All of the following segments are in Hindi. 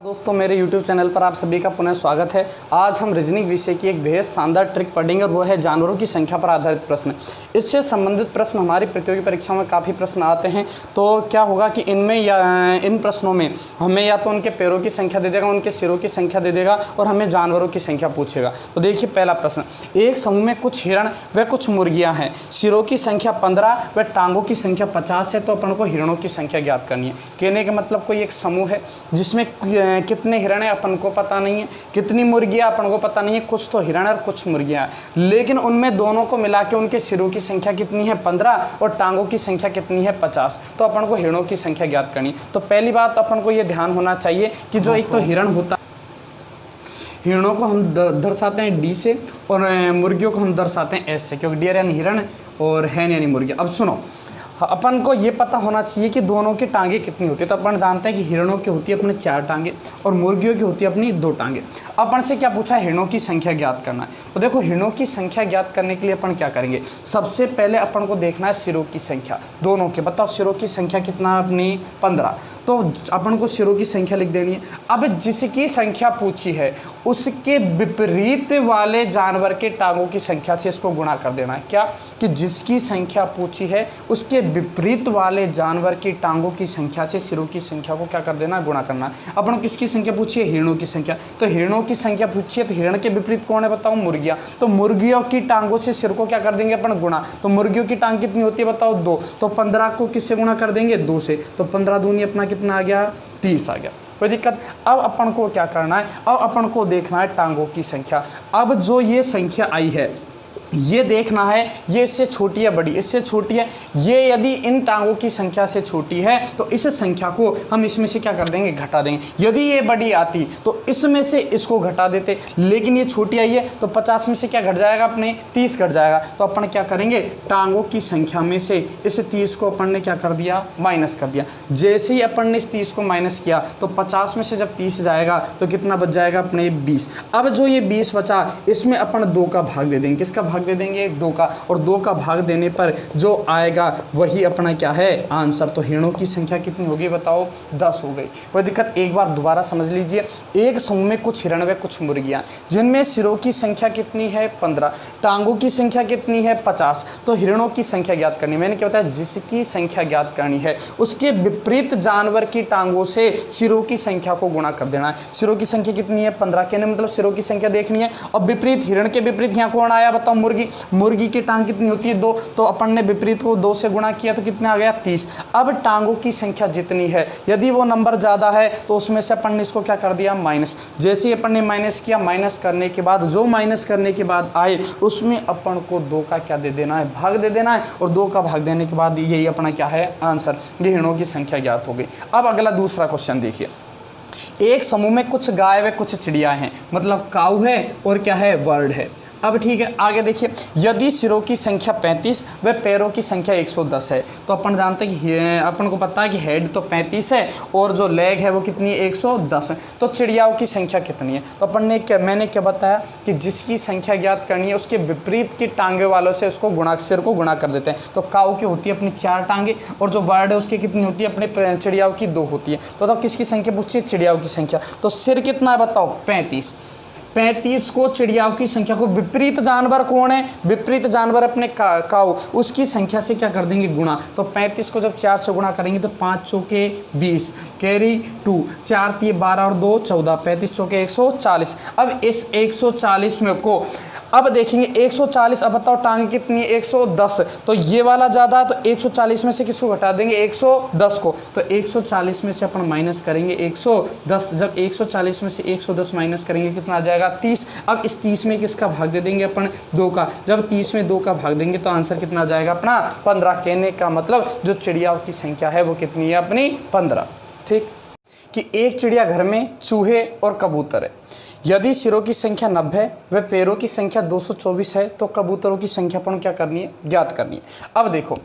दोस्तों मेरे YouTube चैनल पर आप सभी का पुनः स्वागत है। आज हम रीजनिंग विषय की एक बेहद शानदार ट्रिक पढ़ेंगे और वो है जानवरों की संख्या पर आधारित प्रश्न। इससे संबंधित प्रश्न हमारी प्रतियोगी परीक्षाओं में काफ़ी प्रश्न आते हैं। तो क्या होगा कि इनमें या इन प्रश्नों में हमें या तो उनके पैरों की संख्या दे देगा, उनके सिरों की संख्या दे देगा और हमें जानवरों की संख्या पूछेगा। तो देखिए पहला प्रश्न, एक समूह में कुछ हिरण व कुछ मुर्गियाँ हैं, सिरों की संख्या 15 व टांगों की संख्या 50 है, तो अपन को हिरणों की संख्या ज्ञात करनी है। कहने का मतलब कोई एक समूह है जिसमें कितने हिरण है अपन को पता नहीं है, कितनी मुर्गियां अपन को पता नहीं है, कुछ तो हिरण और कुछ मुर्गियां, लेकिन उनमें दोनों को मिला के उनके सिरों की संख्या कितनी है 15 और टांगों की संख्या कितनी है 50। तो अपन को हिरणों की संख्या ज्ञात करनी। तो पहली बात अपन को ये ध्यान होना चाहिए कि जो एक तो हिरण होता, हिरणों को हम दर्शाते हैं डी से और मुर्गियों को हम दर्शाते हैं एस से, क्योंकि डियर यानी हिरण और हैन यानी मुर्गी। अब सुनो, अपन को ये पता होना चाहिए कि दोनों की टांगे कितनी होती है। तो अपन जानते हैं कि हिरणों की होती है अपने 4 टांगे और मुर्गियों की होती है अपनी 2 टांगे। अपन से क्या पूछा, हिरणों की संख्या ज्ञात करना है। तो देखो हिरणों की संख्या ज्ञात करने के लिए अपन क्या करेंगे, सबसे पहले अपन को देखना है सिरों की संख्या दोनों के। बताओ सिरों की संख्या कितना है अपनी 15, तो अपन को सिरों की संख्या लिख देनी है। अब जिसकी संख्या पूछी है उसके विपरीत वाले जानवर के टांगों की संख्या से इसको गुणा कर देना है। क्या कि जिसकी संख्या पूछी है उसके विपरीत वाले जानवर की टांगों की संख्या से सिरों की संख्या को क्या कर देना, गुणा करना है। अपन किसकी संख्या पूछी है, हिरणों की संख्या। तो हिरणों की संख्या पूछी है तो हिरण के विपरीत कौन है बताओ, मुर्गियां। तो मुर्गियों की टांगों से सिर को क्या कर देंगे अपन, गुणा। तो मुर्गियों की टांग कितनी होती है बताओ 2, तो 15 को किससे गुणा कर देंगे 2 से, तो 15 दूनी अपना कितना आ गया 30 आ गया। कोई दिक्कत। अब अपन को क्या करना है, अब अपन को देखना है टांगों की संख्या। अब जो ये संख्या आई है ये देखना है ये इससे छोटी है बड़ी, इससे छोटी है। ये यदि इन टांगों की संख्या से छोटी है तो इस संख्या को हम इसमें से क्या कर देंगे, घटा देंगे। यदि ये बड़ी आती तो इसमें से इसको घटा देते, लेकिन ये छोटी आई है तो 50 में से क्या घट जाएगा अपने 30 घट जाएगा। तो अपन क्या करेंगे, टांगों की संख्या में से इस 30 को अपन ने क्या कर दिया, माइनस कर दिया। जैसे ही अपन ने इस 30 को माइनस किया तो 50 में से जब 30 जाएगा तो कितना बच जाएगा अपने 20। अब जो ये 20 बचा इसमें अपन 2 का भाग दे देंगे। किसका भाग दे देंगे, 2 का, और 2 का भाग देने पर जो आएगा वही अपना क्या है आंसर। तो हिरणों की संख्या कितनी होगी बताओ, 10 हो गई। कोई दिक्कत। एक बार दोबारा समझ लीजिए, एक समूह में कुछ हिरण व कुछ मुर्गियां जिनमें सिरों की संख्या कितनी है 15, टांगों की संख्या कितनी है 50। तो हिरणों की संख्या ज्ञात करनी। मैंने क्या बताया, जिसकी संख्या ज्ञात करनी है उसके विपरीत जानवर की टांगों से सिरों की संख्या को गुणा कर देना है। सिरों की संख्या कितनी है 15, कहने मतलब सिरों की संख्या देखनी है। और विपरीत, हिरण के विपरीत यहाँ कौन आया बताओ, मुर्गी। मुर्गी की टांग कितनी होती है 2, तो अपन ने विपरीत को 2 से गुणा किया तो कितना आ गया 30। अब टांगों की संख्या जितनी है यदि वो नंबर ज़्यादा है तो उसमें से अपन ने इसको क्या कर दिया, माइनस। जैसे ही अपन ने माइनस किया, माइनस करने के बाद जो माइनस करने के बाद आए उसमें अपन को 2 का क्या दे देना है, भाग दे देना है। और 2 का भाग देने के बाद यही अपना क्या है आंसर। ये हिरणों की संख्या ज्ञात हो गई। अब अगला दूसरा क्वेश्चन देखिए, एक समूह में कुछ गाय व कुछ चिड़िया हैं, मतलब काऊ है और क्या है, बर्ड है। अब ठीक है, आगे देखिए, यदि सिरों की संख्या 35 व पैरों की संख्या 110 है, तो अपन जानते हैं कि अपन को पता है कि हेड तो 35 है और जो लेग है वो कितनी है 110 है। तो चिड़ियाओं की संख्या कितनी है, तो अपन ने मैंने क्या बताया कि जिसकी संख्या ज्ञात करनी है उसके विपरीत की टांगे वालों से उसको गुणा, सिर को गुणा कर देते हैं। तो काऊ की होती है अपनी 4 टांगे और जो बर्ड है उसकी कितनी होती है, अपने चिड़ियाओं की 2 होती है। तो बताओ किसकी संख्या पूछिए, चिड़ियाओं की संख्या। तो सिर कितना है बताओ 35 को चिड़ियाओं की संख्या को, विपरीत जानवर कौन है, विपरीत जानवर अपने काऊ, उसकी संख्या से क्या कर देंगे गुणा। तो 35 को जब 4 से गुणा करेंगे तो 5 चौके 20, कैरी 2, 4 तिये 12 और 2 14, 35 चौके 140। अब इस 140 में को अब देखेंगे 140, अब बताओ टांग कितनी है 110, तो ये वाला ज़्यादा है तो 140 में से किसको घटा देंगे 110 को। तो 140 में से अपन माइनस करेंगे 110, जब 140 में से 110 माइनस करेंगे कितना आ जाएगा 30। अब इस 30 में किसका भाग दे देंगे अपन 2 का, जब 30 में 2 का भाग देंगे तो आंसर कितना आ जाएगा अपना 15। कहने का मतलब जो चिड़ियाओं की संख्या है वो कितनी है अपनी 15। ठीक, कि एक चिड़ियाघर में चूहे और कबूतर है, यदि सिरों की संख्या 90 व पैरों की संख्या 224 है तो कबूतरों की संख्या पर क्या करनी है, ज्ञात करनी है। अब देखो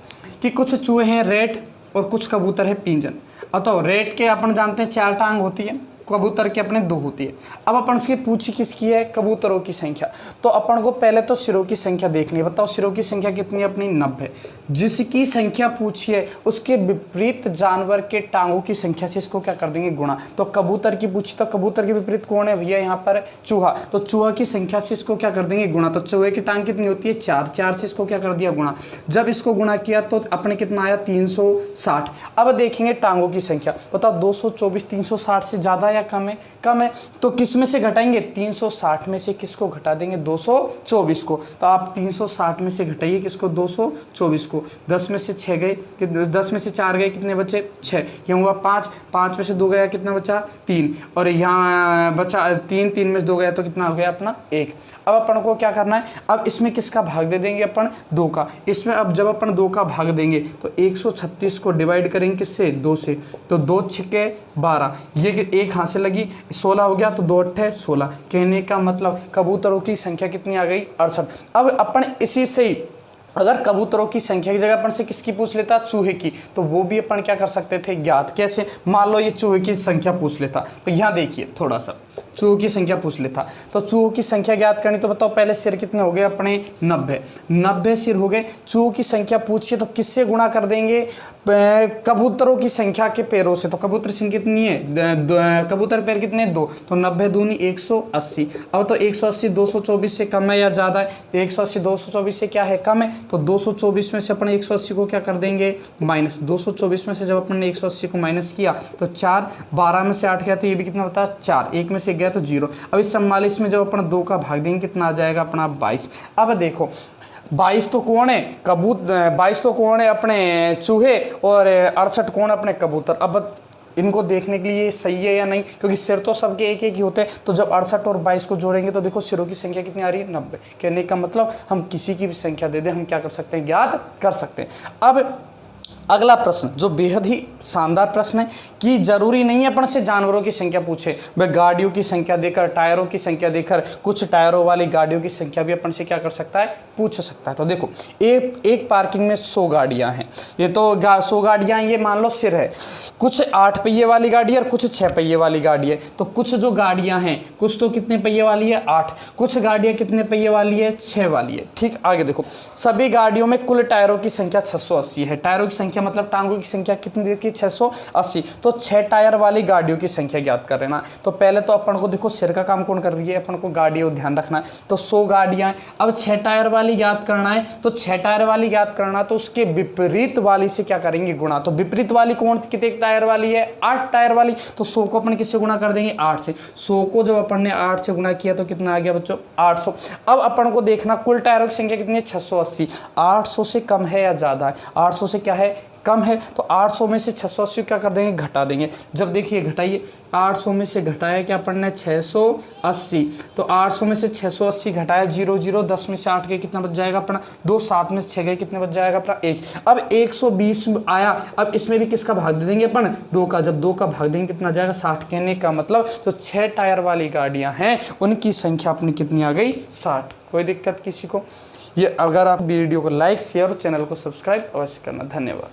कि कुछ चूहे हैं रेड और कुछ कबूतर है पिंजन। तो रेड के अपन जानते हैं 4 टांग होती है, कबूतर की अपने 2 होती है। अब अपन उसकी पूछी किसकी है, कबूतरों की संख्या। तो अपन को पहले तो सिरों की संख्या देखनी है। बताओ सिरों की संख्या कितनी है अपनी, 90। जिसकी संख्या पूछी है उसके विपरीत जानवर के टांगों की संख्या से इसको क्या कर देंगे, गुणा। तो कबूतर की पूछी, तो कबूतर के विपरीत कौन है भैया, यहाँ पर चूहा। तो चूहा की संख्या से इसको क्या कर देंगे, गुणा। तो चूहे की टांग कितनी होती है, 4, 4 से इसको क्या कर दिया, गुणा। जब इसको गुणा किया तो अपने कितना आया, 360। अब देखेंगे टांगों की संख्या। बताओ 224 360 से ज़्यादा या कम है, कम है। तो किस में से घटाएंगे, 360 में से किसको घटा देंगे, 224 को। तो आप 360 में से घटाइए किसको, 224 को। 10 में से 6 गए, 10 में से 4 गए, कितने बचे, 6। यहाँ हुआ 5, 5 में से 2 गया, कितना बचा, 3। और यहाँ बचा 3, 3 में से 2 गया तो कितना हो गया अपना, 1। अब अपन को क्या करना है, अब इसमें किसका भाग दे देंगे अपन, 2 का। इसमें अब जब अपन 2 का भाग देंगे तो 136 को डिवाइड करेंगे किससे, 2 से। तो 2 छक्के 12, ये एक हाथ से लगी, 16 हो गया। तो 2 अट्ठे 16। कहने का मतलब कबूतरों की संख्या कितनी आ गई, 68। अब अपन इसी से ही अगर कबूतरों की संख्या की जगह अपन से किसकी पूछ लेता, चूहे की, तो वो भी अपन क्या कर सकते थे, ज्ञात। कैसे, मान लो ये चूहे की संख्या पूछ लेता। तो यहाँ देखिए थोड़ा सा, चूहों की संख्या पूछ लेता। तो चूहों की संख्या ज्ञात करनी, तो बताओ पहले सिर कितने हो गए अपने, 90 सिर हो गए। चूहों की संख्या पूछिए तो किससे गुणा कर देंगे, कबूतरों की संख्या के पैरों से। तो कबूतर संख्या कितनी है, कबूतर पैर कितने, 2। तो 90 दूनी 180। अब तो 180 224 से कम है या ज़्यादा है, 180 224 से क्या है, कम है। तो 224 में से अपन 180 को क्या कर देंगे, माइनस। 224 में से जब अपन ने 180 को माइनस किया तो 4, 12 में से 8 गया तो ये भी कितना होता है, 4। 1 में से गया तो 0। अब इस 44 में जब अपन 2 का भाग देंगे कितना आ जाएगा अपना, 22। अब देखो 22 तो कौन है, 22 तो कौन है अपने चूहे, और 68 कौन अपने कबूतर। अब इनको देखने के लिए सही है या नहीं, क्योंकि सिर तो सबके एक एक ही होते हैं। तो जब 68 और 22 को जोड़ेंगे तो देखो सिरों की संख्या कितनी आ रही है, 90। कहने का मतलब हम किसी की भी संख्या दे दें, हम क्या कर सकते हैं, ज्ञात कर सकते हैं। अब अगला प्रश्न जो बेहद ही शानदार प्रश्न है कि जरूरी नहीं है अपन से जानवरों की संख्या पूछे, वह गाड़ियों की संख्या देकर, टायरों की संख्या देकर, कुछ टायरों वाली गाड़ियों की संख्या भी अपन से क्या कर सकता है, पूछ सकता है। तो देखो एक पार्किंग में 100 गाड़ियां हैं, ये तो 100 गाड़ियां, ये मान लो सिर है। कुछ 8 पहिए वाली गाड़ी है और कुछ 6 पहिए वाली गाड़ी है। तो कुछ जो गाड़ियां हैं, कुछ तो कितने पहिए वाली है, 8। कुछ गाड़ियां कितने पहिए वाली है, 6 वाली है। ठीक, आगे देखो सभी गाड़ियों में कुल टायरों की संख्या 680 है। टायरों की संख्या मतलब टांगों की संख्या कितनी देखी, 680। तो 6 टायर वाली गाड़ियों की संख्या ज्ञात कर लेना। तो पहले तो अपन को देखो सिर का काम कौन कर रही है, अपन को गाड़ियों ध्यान रखना है। तो 100 गाड़ियां, अब 6 टायर वाली ज्ञात करना है। तो 6 टायर वाली ज्ञात करना, तो उसके विपरीत वाली से क्या करेंगे, गुणा। तो विपरीत वाली कौन कितने टायर वाली है, 8 टायर वाली। तो 100 को अपन किससे गुणा कर देंगे, 8 से। 100 को जब अपन ने 8 से गुणा किया तो कितना आ गया बच्चों, 800। अब अपन को देखना कुल टायरों की संख्या कितनी है, 680। 800 से कम है या ज्यादा है, 800 से क्या है, कम है। तो 800 में से 680 क्या कर देंगे, घटा देंगे। जब देखिए घटाइए, 800 में से घटाया क्या अपन ने, 680। तो 800 में से 680 घटाया 0 0, 10 में से 8 गए कितना बच जाएगा अपना, 2। 7 में से 6 गए कितने बच जाएगा अपना, 1। अब 120 आया। अब इसमें भी किसका भाग दे देंगे अपन, 2 का। जब 2 का भाग देंगे कितना जाएगा, 60। कहने का मतलब जो 6 टायर वाली गाड़ियां हैं उनकी संख्या अपनी कितनी आ गई, 60। कोई दिक्कत किसी को। ये अगर आप वीडियो को लाइक, शेयर और चैनल को सब्सक्राइब अवश्य करना। धन्यवाद।